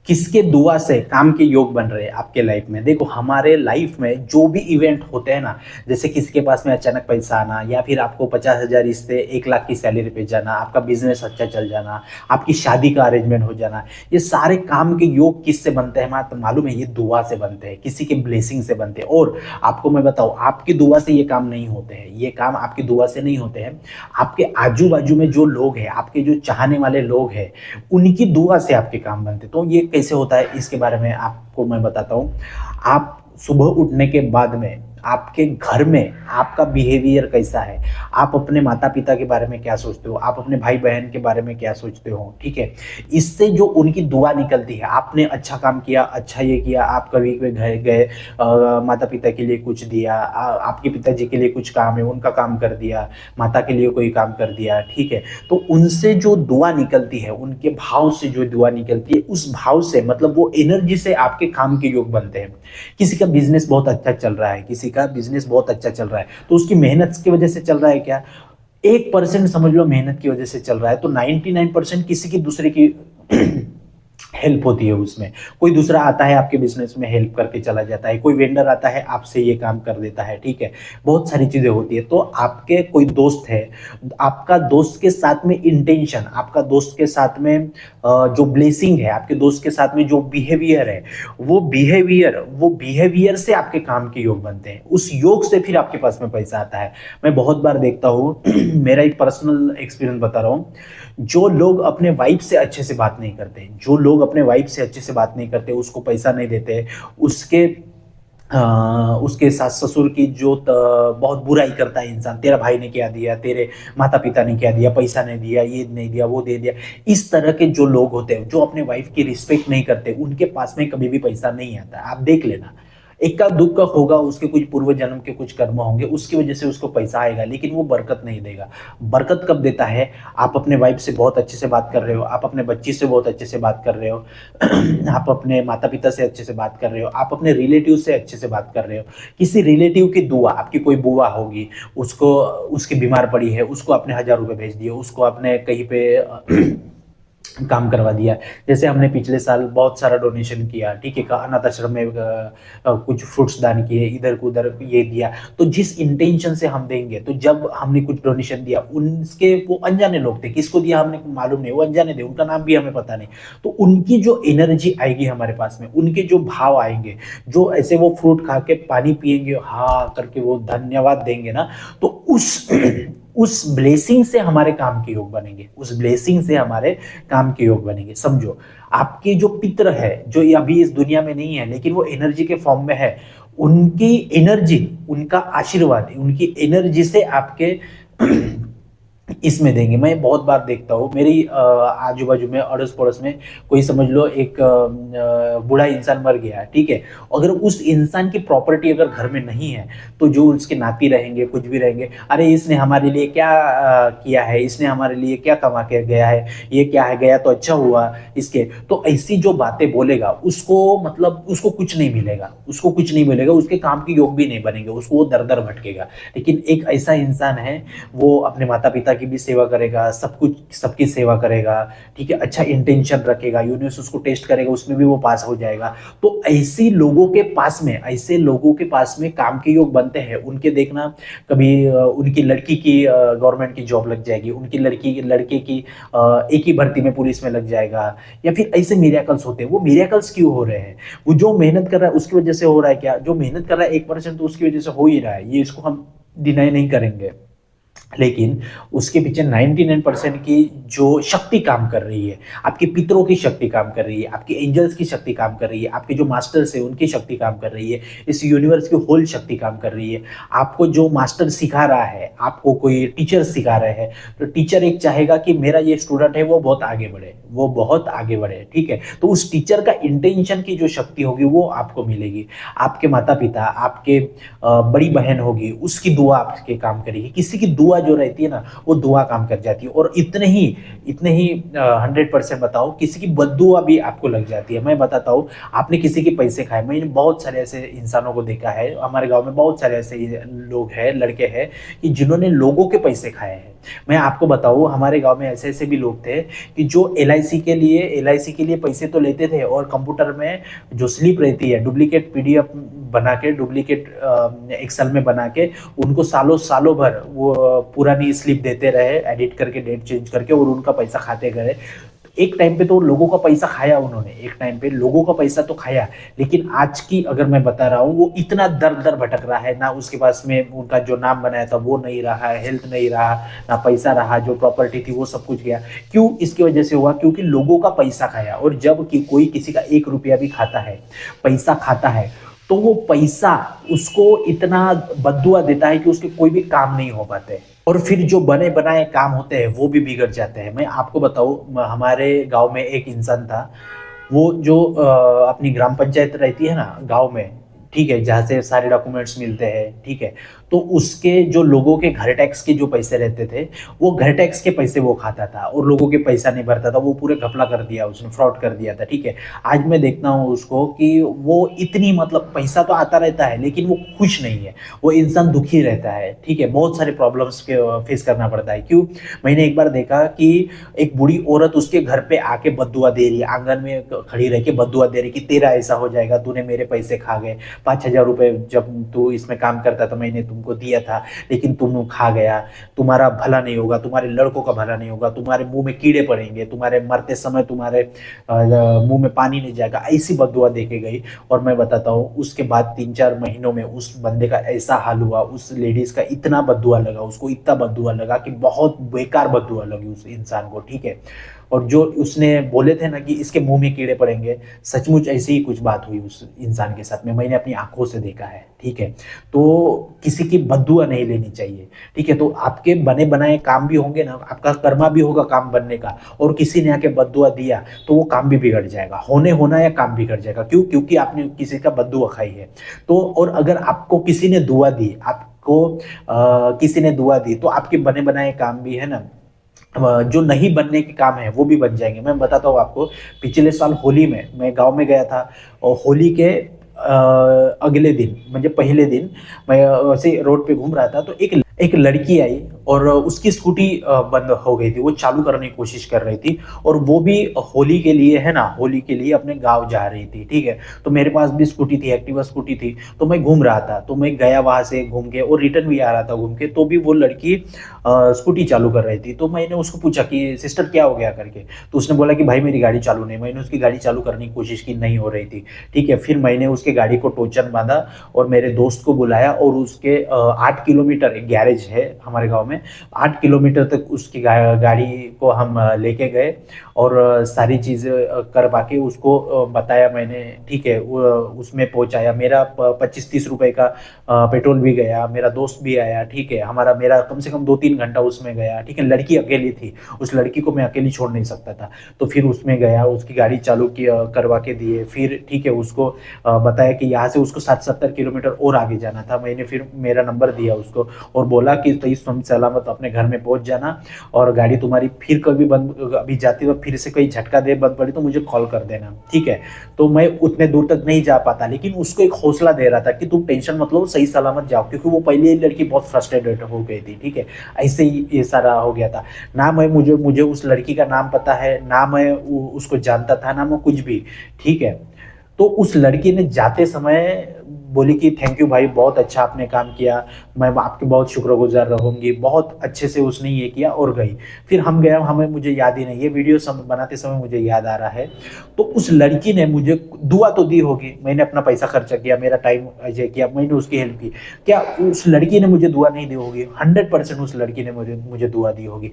किसके दुआ से काम के योग बन रहे हैं आपके लाइफ में? देखो, हमारे लाइफ में जो भी इवेंट होते हैं ना, जैसे किसी के पास में अचानक पैसा आना, या फिर आपको 50,000 इससे 1 लाख की सैलरी पे जाना, आपका बिजनेस अच्छा चल जाना, आपकी शादी का अरेंजमेंट हो जाना, ये सारे काम के योग किससे बनते हैं? तो मालूम है, ये दुआ से बनते हैं, किसी के ब्लेसिंग से बनते हैं। और आपको मैं बताऊं, आपकी दुआ से ये काम नहीं होते हैं, ये काम आपकी दुआ से नहीं होते हैं। आपके आजू बाजू में जो लोग हैं, आपके जो चाहने वाले लोग हैं, उनकी दुआ से आपके काम बनते। तो ये कैसे होता है, इसके बारे में आपको मैं बताता हूँ। आप सुबह उठने के बाद में आपके घर में आपका बिहेवियर कैसा है, आप अपने माता पिता के बारे में क्या सोचते हो, आप अपने भाई बहन के बारे में क्या सोचते हो, ठीक है। इससे जो उनकी दुआ निकलती है, आपने अच्छा काम किया, अच्छा ये किया, आप कभी कभी घर गए, माता पिता के लिए कुछ दिया, आपके पिताजी के लिए कुछ काम है उनका काम कर दिया, माता के लिए कोई काम कर दिया, ठीक है। तो उनसे जो दुआ निकलती है, उनके भाव से जो दुआ निकलती है, उस भाव से मतलब वो एनर्जी से आपके काम के योग बनते हैं। किसी का बिजनेस बहुत अच्छा चल रहा है, किसी का बिजनेस बहुत अच्छा चल रहा है, तो उसकी मेहनत की वजह से चल रहा है क्या? 1% समझ लो मेहनत की वजह से चल रहा है, तो 99% किसी की दूसरे की हेल्प होती है उसमें। कोई दूसरा आता है आपके बिजनेस में हेल्प करके चला जाता है, कोई वेंडर आता है आपसे ये काम कर देता है, ठीक है। बहुत सारी चीजें होती है। तो आपके कोई दोस्त है, आपका दोस्त के साथ में इंटेंशन, आपका दोस्त के साथ में जो ब्लेसिंग है, आपके दोस्त के साथ में जो बिहेवियर है, वो बिहेवियर से आपके काम के योग बनते हैं। उस योग से फिर आपके पास में पैसा आता है। मैं बहुत बार देखता हूँ मेरा एक पर्सनल एक्सपीरियंस बता रहा हूँ। जो लोग अपने वाइफ से अच्छे से बात नहीं करते, जो लोग अपने वाइफ से अच्छे से बात नहीं करते, उसको पैसा नहीं देते, उसके उसके सास ससुर की जो बहुत बुराई करता है इंसान, तेरा भाई ने क्या दिया, तेरे माता पिता ने क्या दिया, पैसा नहीं दिया, ये नहीं दिया, वो दे दिया। इस तरह के जो लोग होते हैं, जो अपने वाइफ की रिस्पेक्ट नहीं करते, उनके पास में कभी भी पैसा नहीं आता। आप देख लेना, इक्का दुक्का होगा, उसके कुछ पूर्व जन्म के कुछ कर्म होंगे, उसकी वजह से उसको पैसा आएगा, लेकिन वो बरकत नहीं देगा। बरकत कब देता है? आप अपने वाइफ से बहुत अच्छे से बात कर रहे हो, आप अपने बच्ची से बहुत अच्छे से बात कर रहे हो, आप अपने माता पिता से अच्छे से बात कर रहे हो, आप अपने रिलेटिव से अच्छे से बात कर रहे हो। किसी रिलेटिव की दुआ, आपकी कोई बुआ होगी, उसको उसकी बीमार पड़ी है, उसको आपने 1,000 रुपए भेज दिए, उसको आपने कहीं पे काम करवा दिया। जैसे हमने पिछले साल बहुत सारा डोनेशन किया, ठीक है, अनाथ आश्रम में कुछ फ्रूट्स दान किए, इधर को उधर ये दिया। तो जिस इंटेंशन से हम देंगे, तो जब हमने कुछ डोनेशन दिया, उनके वो अनजाने लोग थे, किसको दिया हमने मालूम नहीं, वो अनजाने थे, उनका नाम भी हमें पता नहीं। तो उनकी जो एनर्जी आएगी हमारे पास में, उनके जो भाव आएंगे, जो ऐसे वो फ्रूट खा के पानी पिएंगे, हाँ करके वो धन्यवाद देंगे ना, तो उस ब्लेसिंग से हमारे काम के योग बनेंगे, उस ब्लेसिंग से हमारे काम के योग बनेंगे। समझो, आपके जो पितर है, जो अभी इस दुनिया में नहीं है लेकिन वो एनर्जी के फॉर्म में है, उनकी एनर्जी, उनका आशीर्वाद, उनकी एनर्जी से आपके इसमें देंगे। मैं बहुत बार देखता हूँ मेरी आजू बाजू में, अड़ोस पड़ोस में, कोई समझ लो एक बूढ़ा इंसान मर गया, ठीक है। अगर उस इंसान की प्रॉपर्टी अगर घर में नहीं है, तो जो उसके नाती रहेंगे, कुछ भी रहेंगे, अरे इसने हमारे लिए क्या किया है, इसने हमारे लिए क्या कमा के गया है, ये क्या है, गया तो अच्छा हुआ इसके। तो ऐसी जो बातें बोलेगा, उसको मतलब उसको कुछ नहीं मिलेगा, उसको कुछ नहीं मिलेगा, उसके काम के योग भी नहीं बनेंगे, उसको वो दर दर भटकेगा। लेकिन एक ऐसा इंसान है, वो अपने माता पिता की भी सेवा करेगा, सब कुछ सबकी सेवा करेगा, ठीक है, अच्छा इंटेंशन रखेगा, यूनिवर्स उसको टेस्ट करेगा, उसमें भी वो पास हो जाएगा। तो ऐसे लोगों के पास में, ऐसे लोगों के पास में काम के योग बनते हैं। उनके देखना, कभी उनकी लड़की की गवर्नमेंट की जॉब लग जाएगी, उनकी लड़के की एक ही भर्ती में पुलिस में लग जाएगा, या फिर ऐसे मिरेकल्स होते हैं। वो मिरेकल्स क्यों हो रहे हैं? वो जो मेहनत कर रहा है उसकी वजह से हो रहा है क्या? जो मेहनत कर रहा है 1% तो उसकी वजह से हो ही रहा है, ये इसको हम डिनाई नहीं करेंगे। लेकिन उसके पीछे 99% की जो शक्ति काम कर रही है, आपके पितरों की शक्ति काम कर रही है, आपके एंजल्स की शक्ति काम कर रही है, आपके जो मास्टर्स है उनकी शक्ति काम कर रही है, इस यूनिवर्स की होल शक्ति काम कर रही है। आपको जो मास्टर सिखा रहा है, आपको कोई टीचर सिखा रहे हैं, तो टीचर एक चाहेगा कि मेरा ये स्टूडेंट है वो बहुत आगे बढ़े, वो बहुत आगे बढ़े, ठीक है। तो उस टीचर का इंटेंशन की जो शक्ति होगी वो आपको मिलेगी। आपके माता पिता, आपके बड़ी बहन होगी, उसकी दुआ आपके काम करेगी। किसी की दुआ जो रहती है ना, वो दुआ काम कर जाती है। और इतने ही 100% बताओ, किसी की बद्दुआ भी आपको लग जाती है। मैं बताता हूँ, आपने किसी के पैसे खाए, मैंने बहुत सारे ऐसे इंसानों को देखा है, हमारे गांव में बहुत सारे ऐसे लोग हैं, लड़के हैं कि जिन्होंने लोगों के पैसे खाए हैं। मैं आपको बताऊं, हमारे गांव में ऐसे ऐसे भी लोग थे कि जो एलआईसी के लिए पैसे तो लेते थे, और कंप्यूटर में जो स्लिप रहती है, डुप्लीकेट पीडीएफ बना के, डुप्लीकेट एक्सेल में बना के, उनको सालों सालों भर वो पुरानी स्लिप देते रहे, एडिट करके, डेट चेंज करके, और उनका पैसा खाते गए। एक टाइम पे तो लोगों का पैसा खाया उन्होंने, एक टाइम पे लोगों का पैसा तो खाया, लेकिन आज की अगर मैं बता रहा हूँ, वो इतना दर दर भटक रहा है ना, उसके पास में उनका जो नाम बनाया था वो नहीं रहा, हेल्थ नहीं रहा, ना पैसा रहा, जो प्रॉपर्टी थी वो सब कुछ गया। क्यों? इसकी वजह से हुआ क्योंकि लोगों का पैसा खाया। और जब कि कोई किसी का 1 रुपया भी खाता है, पैसा खाता है, तो वो पैसा उसको इतना बद्दुआ देता है कि उसके कोई भी काम नहीं हो पाते, और फिर जो बने बनाए काम होते हैं वो भी बिगड़ जाते हैं। मैं आपको बताऊं, हमारे गांव में एक इंसान था, वो जो अपनी ग्राम पंचायत रहती है ना गांव में, ठीक है, जहाँ से सारे डॉक्यूमेंट्स मिलते हैं, ठीक है, तो उसके जो लोगों के घर टैक्स के जो पैसे रहते थे, वो घर टैक्स के पैसे वो खाता था, और लोगों के पैसा नहीं भरता था, वो पूरे घपला कर दिया उसने, फ्रॉड कर दिया था, ठीक है। आज मैं देखता हूँ उसको कि वो इतनी, मतलब पैसा तो आता रहता है लेकिन वो खुश नहीं है, वो इंसान दुखी रहता है, ठीक है, बहुत सारे प्रॉब्लम्स के फेस करना पड़ता है। क्यों? मैंने एक बार देखा कि एक बूढ़ी औरत उसके घर पे आके बद्दुआ दे रही है, आंगन में खड़ी रह के बद्दुआ दे रही कि तेरा ऐसा हो जाएगा, तूने मेरे पैसे खा गए, 5,000 रुपए जब तू इसमें काम करता था मैंने तुमको दिया था, लेकिन तुम खा गया, तुम्हारा भला नहीं होगा, तुम्हारे लड़कों का भला नहीं होगा, तुम्हारे मुंह में कीड़े पड़ेंगे, तुम्हारे मरते समय तुम्हारे मुंह में पानी नहीं जाएगा, ऐसी बद्दुआ दे के गई। और मैं बताता हूँ, उसके बाद 3-4 महीनों में उस बंदे का ऐसा हाल हुआ, उस लेडीज का इतना बद्दुआ लगा उसको, इतना बद्दुआ लगा कि बहुत बेकार बद्दुआ लगी उस इंसान को, ठीक है। और जो उसने बोले थे ना कि इसके मुंह में कीड़े पड़ेंगे, सचमुच ऐसी ही कुछ बात हुई उस इंसान के साथ में, मैंने अपनी आंखों से देखा है, ठीक है। तो किसी की बद्दुआ नहीं लेनी चाहिए, ठीक है। तो आपके बने बनाए काम भी होंगे ना, आपका कर्मा भी होगा काम बनने का, और किसी ने आके बद्दुआ दिया तो वो काम भी बिगड़ जाएगा, होने होना या काम बिगड़ जाएगा। क्यों? क्योंकि आपने किसी का बद्दुआ खाई है। तो और अगर आपको किसी ने दुआ दी, आपको किसी ने दुआ दी, तो आपके बने बनाए काम भी है ना, जो नहीं बनने के काम है वो भी बन जाएंगे। मैं बताता हूँ आपको, पिछले साल होली में मैं गांव में गया था, और होली के अगले दिन, मतलब पहले दिन, मैं ऐसे रोड पे घूम रहा था, तो एक लड़की आई, और उसकी स्कूटी बंद हो गई थी, वो चालू करने की कोशिश कर रही थी, और वो भी होली के लिए है ना, होली के लिए अपने गांव जा रही थी, ठीक है। तो मेरे पास भी स्कूटी थी, एक्टिवा स्कूटी थी, तो मैं घूम रहा था, तो मैं गया वहां से घूम के, और रिटर्न भी आ रहा था घूम के, तो भी वो लड़की स्कूटी चालू कर रही थी। तो मैंने उसको पूछा कि सिस्टर क्या हो गया करके, तो उसने बोला कि भाई मेरी गाड़ी चालू नहीं। मैंने उसकी गाड़ी चालू करने की कोशिश की, नहीं हो रही थी, ठीक है। फिर मैंने उसके गाड़ी को टोचन बांधा, और मेरे दोस्त को बुलाया, और उसके 8 किलोमीटर, एक गैरेज है हमारे गाँव में, 8 किलोमीटर तक उसकी गाड़ी को हम लेके गए, और सारी चीज़ें करवा के उसको बताया मैंने, ठीक है। उसमें पहुंचाया, मेरा 25-30 रुपए का पेट्रोल भी गया, मेरा दोस्त भी आया, ठीक है, मेरा कम से कम 2-3 घंटा उसमें गया, ठीक है। लड़की अकेली थी, उस लड़की को मैं अकेली छोड़ नहीं सकता था, तो फिर उसमें गया, उसकी गाड़ी चालू की, करवा के दिए, फिर ठीक है, उसको बताया कि यहाँ से उसको 60-70 किलोमीटर और आगे जाना था। मैंने फिर मेरा नंबर दिया उसको, और बोला कि तो तुम सलामत अपने घर में पहुंच जाना, और गाड़ी तुम्हारी फिर कभी बंद, अभी जाते वक्त फिर से कोई झटका दे बंद पड़ी तो मुझे कॉल कर देना, ठीक है। तो मैं उतने दूर तक नहीं जा पाता, लेकिन उसको एक हौसला दे रहा था कि तुम टेंशन मत लो, सही सलामत जाओ, क्योंकि वो पहले ही लड़की बहुत फ्रस्ट्रेटेड हो गई थी, ठीक है। ऐसे ही ये सारा हो गया था। ना मैं मुझे उस लड़की का नाम पता है, ना मैं उसको जानता था, ना मैं कुछ भी, ठीक है। तो उस लड़की ने जाते समय बोली कि थैंक यू भाई, बहुत अच्छा आपने काम किया, मैं आपके बहुत शुक्रगुजार रहूंगी, बहुत अच्छे से उसने ये किया, और गई। फिर हम गए, मुझे याद ही नहीं, ये वीडियो बनाते समय मुझे याद आ रहा है। तो उस लड़की ने मुझे दुआ तो दी होगी, मैंने अपना पैसा खर्चा किया, मेरा टाइम अजय किया, मैंने उसकी हेल्प की, क्या उस लड़की ने मुझे दुआ नहीं दी होगी? 100% उस लड़की ने मुझे दुआ दी होगी,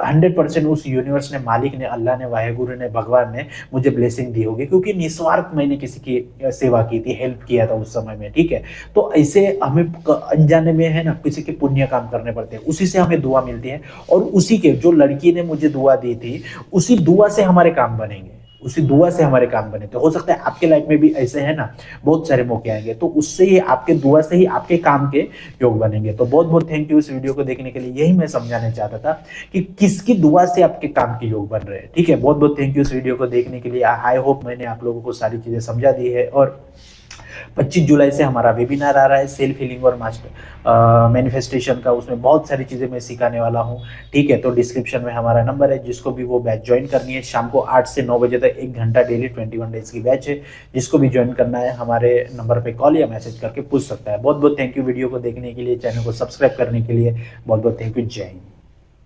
100% उस यूनिवर्स ने, मालिक ने, अल्लाह ने, वाहेगुरु ने, भगवान ने मुझे ब्लेसिंग दी होगी, क्योंकि निस्वार्थ मैंने किसी की सेवा की थी, हेल्प किया था उस समय में, ठीक है। तो ऐसे हमें अनजाने में है ना, किसी के पुण्य काम करने पड़ते हैं, उसी से हमें दुआ मिलती है, और उसी के, जो लड़की ने मुझे दुआ दी थी, उसी दुआ से हमारे काम बनेंगे, उसी दुआ से हमारे काम बने। तो हो सकता है आपके लाइफ में भी ऐसे है ना, बहुत सारे मौके आएंगे, तो उससे ही आपके दुआ से ही आपके काम के योग बनेंगे। तो बहुत बहुत थैंक यू इस वीडियो को देखने के लिए। यही मैं समझाना चाहता था कि किसकी दुआ से आपके काम के योग बन रहे हैं। ठीक है, बहुत बहुत थैंक यू इस वीडियो को देखने के लिए। आई होप मैंने आप लोगों को सारी चीजें समझा दी है। और 25 जुलाई से हमारा वेबिनार आ रहा है सेल्फ हीलिंग और मास्टर मैनिफेस्टेशन का, उसमें बहुत सारी चीज़ें मैं सिखाने वाला हूँ। ठीक है, तो डिस्क्रिप्शन में हमारा नंबर है, जिसको भी वो बैच ज्वाइन करनी है, शाम को 8 से 9 बजे तक 1 घंटा डेली 21 डेज की बैच है। जिसको भी ज्वाइन करना है हमारे नंबर पे कॉल या मैसेज करके पूछ सकता है। बहुत बहुत थैंक यू वीडियो को देखने के लिए, चैनल को सब्सक्राइब करने के लिए बहुत बहुत थैंक यू। जय हिंद।